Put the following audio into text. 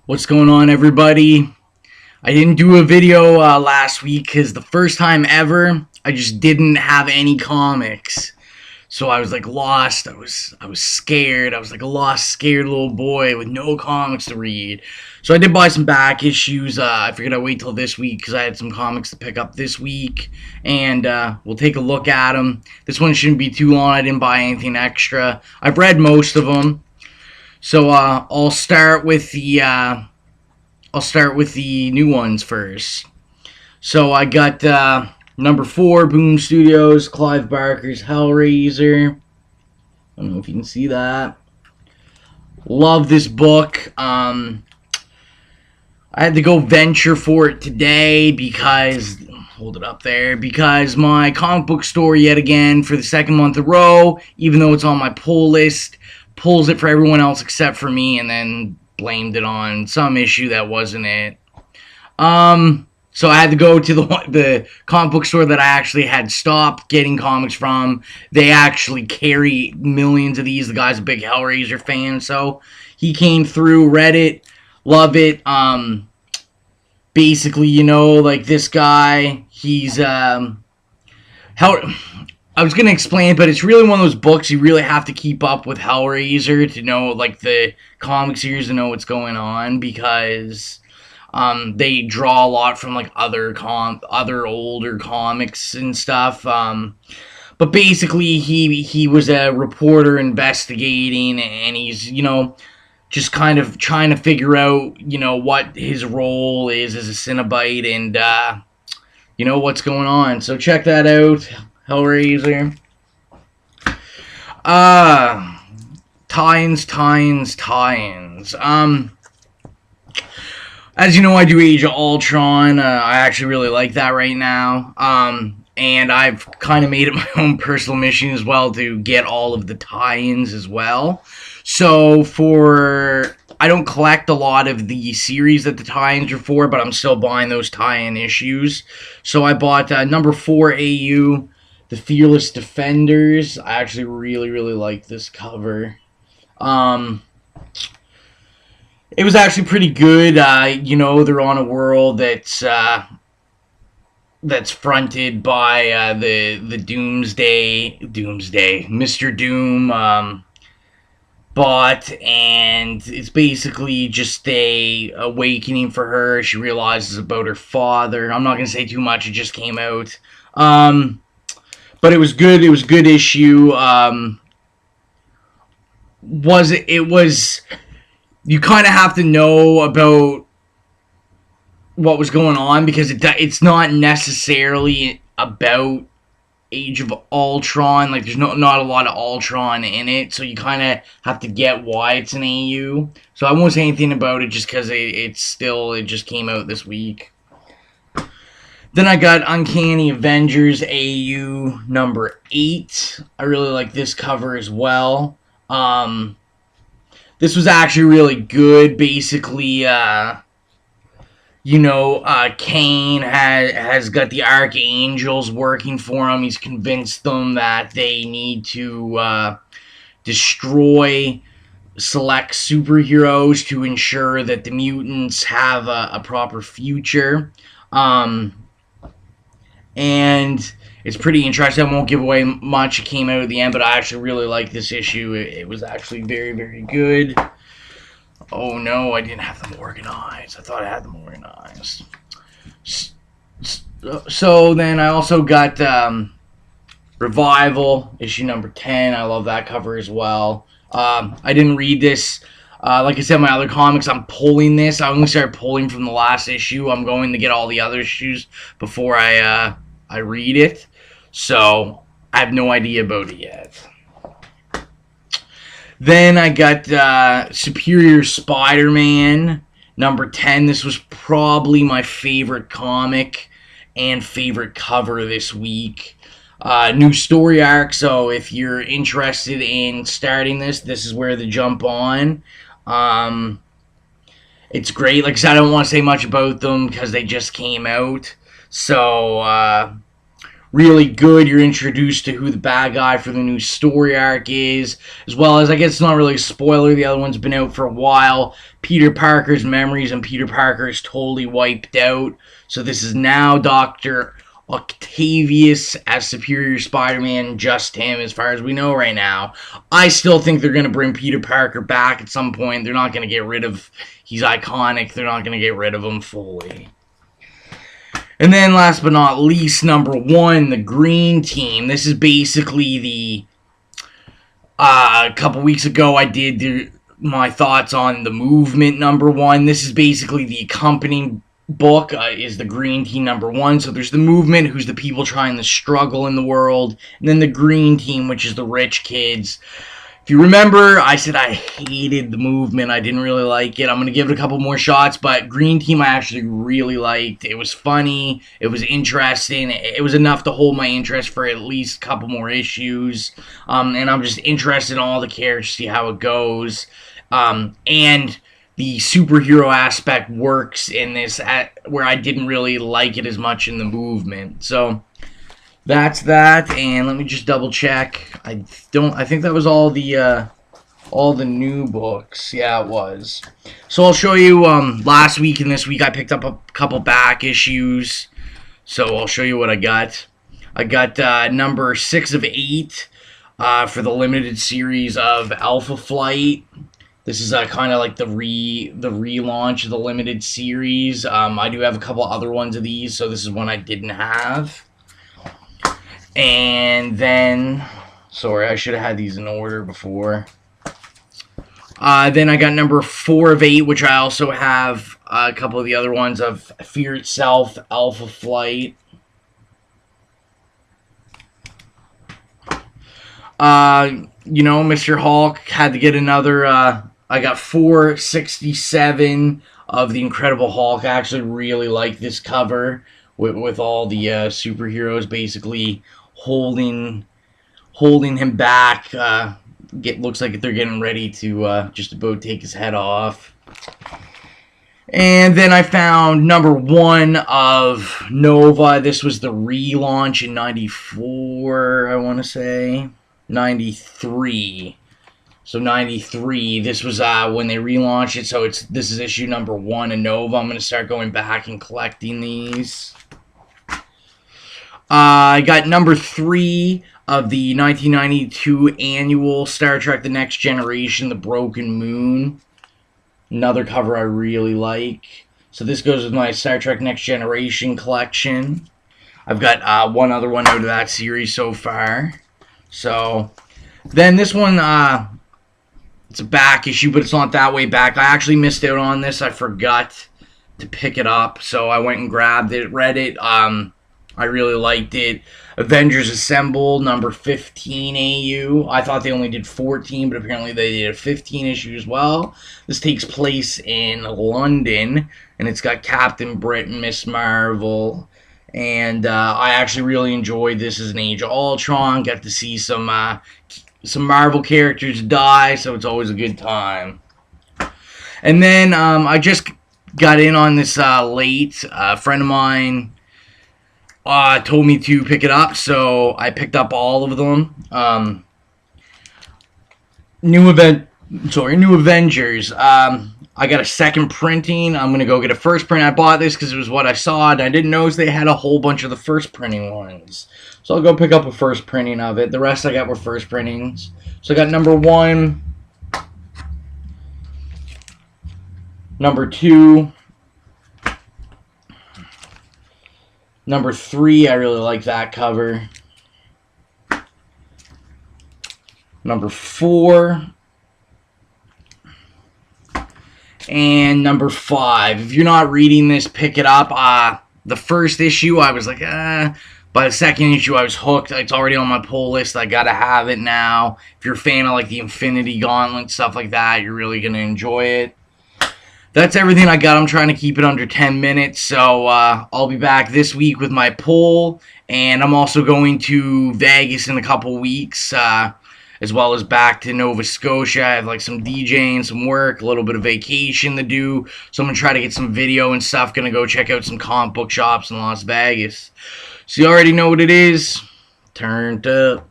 What's going on, everybody? I didn't do a video last week because the first time ever, I just didn't have any comics. So I was like lost. I was scared. I was like a lost, scared little boy with no comics to read. So I did buy some back issues. I figured I'd wait till this week because I had some comics to pick up this week, and we'll take a look at them. This one shouldn't be too long. I didn't buy anything extra. I've read most of them. So I'll start with the new ones first. So I got number 4, Boom Studios, Clive Barker's Hellraiser. I don't know if you can see that. Love this book. I had to go venture for it today because, hold it up there, because my comic book store yet again for the second month in a row, even though it's on my pull list, pulls it for everyone else except for me, and then blamed it on some issue that wasn't it. So I had to go to the comic book store that I actually had stopped getting comics from. They actually carry millions of these. The guy's a big Hellraiser fan, so he came through, read it, love it. Basically, like this guy, he's I was going to explain it, but it's really one of those books you really have to keep up with Hellraiser to know, like, the comic series to know what's going on, because they draw a lot from, like, other older comics and stuff. But basically, he was a reporter investigating, and he's, just kind of trying to figure out, what his role is as a Cenobite and, what's going on. So check that out. Hellraiser. Tie-ins. As you know, I do Age of Ultron. I actually really like that right now. And I've kind of made it my own personal mission as well to get all of the tie-ins as well. So I don't collect a lot of the series that the tie-ins are for, but I'm still buying those tie-in issues. So I bought number 4 AU, The Fearless Defenders. I actually really, really like this cover. It was actually pretty good. They're on a world that's fronted by the Doomsday, Mr. Doom bot, and it's basically just a awakening for her. She realizes about her father. I'm not gonna say too much. It just came out. But it was good. It was a good issue. You kind of have to know about what was going on because it's not necessarily about Age of Ultron. Like, there's not a lot of Ultron in it, so you kind of have to get why it's an AU. So I won't say anything about it just because it just came out this week. Then I got Uncanny Avengers AU number 8. I really like this cover as well. This was actually really good. Basically, Kane has got the Archangels working for him. He's convinced them that they need to destroy select superheroes to ensure that the mutants have a proper future. And it's pretty interesting. I won't give away much. It came out at the end, but I actually really like this issue. It was actually very, very good. Oh no, I didn't have them organized. I thought I had them organized. So then I also got Revival, issue number 10. I love that cover as well. I didn't read this. Like I said, my other comics, I'm pulling this. I only started pulling from the last issue. I'm going to get all the other issues before I read it. So I have no idea about it yet. Then I got Superior Spider-Man number 10. This was probably my favorite comic and favorite cover this week. New story arc, so if you're interested in starting this is where to jump on. It's great. Like I said, I don't want to say much about them because they just came out. So really good. You're introduced to who the bad guy for the new story arc is, as well as, I guess it's not really a spoiler, the other one's been out for a while, Peter Parker's memories and Peter Parker is totally wiped out. So this is now Dr. Octavius as Superior Spider-Man, just him as far as we know right now. I still think they're going to bring Peter Parker back at some point. They're not going to get rid of, he's iconic, they're not going to get rid of him fully. And then last but not least, number 1, the Green Team. This is basically the, a couple weeks ago I did my thoughts on the Movement number 1. This is basically the accompanying book, is the Green Team number 1. So there's the Movement, who's the people trying to struggle in the world, and then the Green Team, which is the rich kids. If you remember, I said I hated the Movement. I didn't really like it. I'm going to give it a couple more shots, but Green Team I actually really liked. It was funny. It was interesting. It was enough to hold my interest for at least a couple more issues. And I'm just interested in all the characters, see how it goes. And the superhero aspect works in this, where I didn't really like it as much in the Movement. So that's that, and let me just double check. I think that was all the new books. Yeah, it was. So I'll show you last week and this week I picked up a couple back issues. So I'll show you what I got. I got number 6 of 8 for the limited series of Alpha Flight. This is kind of like the relaunch of the limited series. I do have a couple other ones of these, so this is one I didn't have. And then, sorry, I should have had these in order before. Then I got number 4 of 8, which I also have a couple of the other ones of Fear Itself, Alpha Flight. You know, Mr. Hulk had to get another, I got 467 of the Incredible Hulk. I actually really like this cover with all the superheroes basically holding him back. Looks like they're getting ready to just about take his head off. And then I found number 1 of Nova. This was the relaunch in 94, I want to say. 93. So 93, this was when they relaunched it, so this is issue number 1 of Nova. I'm going to start going back and collecting these. I got number 3 of the 1992 annual Star Trek The Next Generation, The Broken Moon. Another cover I really like. So this goes with my Star Trek Next Generation collection. I've got one other one out of that series so far. So then this one, it's a back issue, but it's not that way back. I actually missed out on this. I forgot to pick it up, so I went and grabbed it, read it. I really liked it. Avengers Assemble, number 15 AU. I thought they only did 14, but apparently they did a 15 issue as well. This takes place in London, and it's got Captain Britain, Miss Marvel, and I actually really enjoyed this as an Age of Ultron. Got to see some Marvel characters die, so it's always a good time. And then I just got in on this late. A friend of mine told me to pick it up, so I picked up all of them. New Avengers. I got a second printing. I'm gonna go get a first print. I bought this because it was what I saw, and I didn't notice they had a whole bunch of the first printing ones. So I'll go pick up a first printing of it. The rest I got were first printings. So I got number 1, number 2. Number 3, I really like that cover. Number 4. And number 5. If you're not reading this, pick it up. The first issue, I was like, By the second issue, I was hooked. It's already on my pull list. I gotta have it now. If you're a fan of like the Infinity Gauntlet, stuff like that, you're really gonna enjoy it. That's everything I got. I'm trying to keep it under 10 minutes, so I'll be back this week with my pull, and I'm also going to Vegas in a couple weeks, as well as back to Nova Scotia. I have like some DJing, some work, a little bit of vacation to do, so I'm going to try to get some video and stuff. Going to go check out some comic book shops in Las Vegas. So you already know what it is. Turned up.